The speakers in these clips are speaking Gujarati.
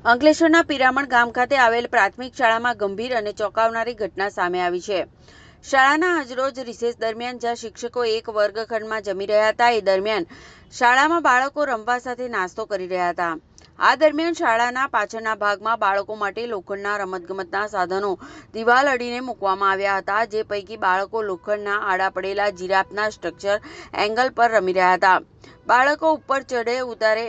અંકલેશ્વરના પિરામણ ગામ ખાતે આવેલ પ્રાથમિક શાળામાં ગંભીર અને ચોંકાવનારી ઘટના સામે આવી છે। શાળાના આજરોજ રિસેસ દરમિયાન જ્યાં શિક્ષકો એક વર્ગખંડમાં જમી રહ્યા હતા, એ દરમિયાન શાળામાં બાળકો રમવા સાથે નાસ્તો કરી રહ્યા હતા। આ દરમિયાન શાળાના પાછળના ભાગમાં બાળકો માટે લોખંડના રમતગમતના સાધનો દિવાલ અડીને મૂકવામાં આવ્યા હતા, જે પૈકી બાળકો લોખંડના આડા પડેલા જીરાફના સ્ટ્રક્ચર એંગલ પર રમી રહ્યા હતા। બાળકો ઉપર ચઢે ઉતારે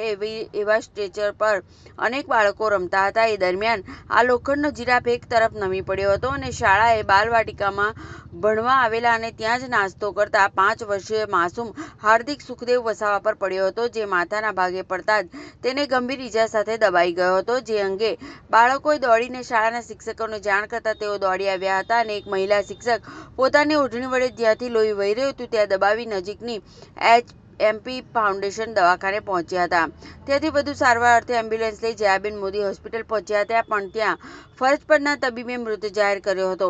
એવા સ્ટ્રેચર પર અનેક બાળકો રમતા હતા। એ દરમિયાન આ લોખંડનો જીરાફ એક તરફ નમી પડ્યો હતો અને શાળાએ બાલવાટિકામાં ભણવા આવેલા અને ત્યાં જ નાસ્તો કરતા 5 વર્ષીય માસૂમ હાર્દિક સુખદેવ વસાવા પર પડ્યો હતો, જે માથાના ભાગે પડતા જ તેને ગંભીર ઈજા સાથે દબાઈ ગયો હતો। જે અંગે બાળકોએ દોડીને શાળાના શિક્ષકોને જાણ કરતા તેઓ દોડી આવ્યા હતા અને એક મહિલા શિક્ષક પોતાની ઓઢણી વડે જ્યાંથી લોહી વહી રહ્યું હતું ત્યાં દબાવી નજીકની એમપી ફાઉન્ડેશન દવાખાને પહોંચ્યા હતા। ત્યાંથી વધુ સારવાર અર્થે એમ્બ્યુલન્સ લઈ જયાબેન મોદી હોસ્પિટલ પહોંચ્યા હતા, પણ ત્યાં ફરજ પરના તબીબે મૃત જાહેર કર્યો હતો।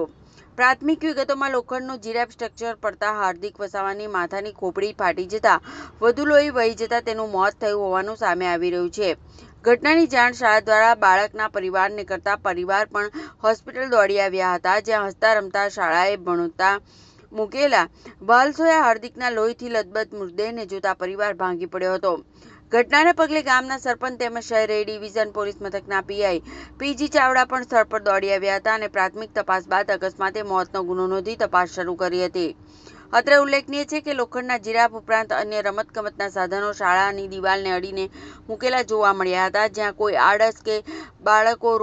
પ્રાથમિક વિગતોમાં લોખંડનું જીરાફ સ્ટ્રક્ચર પડતા હાર્દિક વસાવાની માથાની ખોપડી ફાટી જતા વધુ લોહી વહી જતા તેનું મોત થયું હોવાનું સામે આવી રહ્યું છે। ઘટનાની જાણ શાળા દ્વારા બાળકના પરિવારને કરતા પરિવાર પણ હોસ્પિટલ દોડી આવ્યા હતા, જ્યાં હસતા રમતા શાળાએ ભણતા મૂકેલા વાલસોયા હાર્દિકના લોહીથી લથબથ મૃતદેહને જોતા પરિવાર ભાંગી પડ્યો હતો। ઘટનાને પગલે ગામના સરપંચ તેમજ શહેર એ ડિવિઝન પોલીસ મથકના પીઆઈ પીજી ચાવડા પણ સ્થળ પર દોડી આવ્યા હતા અને પ્રાથમિક તપાસ બાદ અકસ્માતે મોતનો ગુનો નોંધી તપાસ શરૂ કરી હતી। અત્રે ઉલ્લેખનીય છે કે લોખંડના જીરાફ ઉપરાંત અન્ય રમતગમતના સાધનો શાળાની દિવાલને અડીને મૂકેલા જોવા મળ્યા હતા, જ્યાં કોઈ આડસ કે બાળકો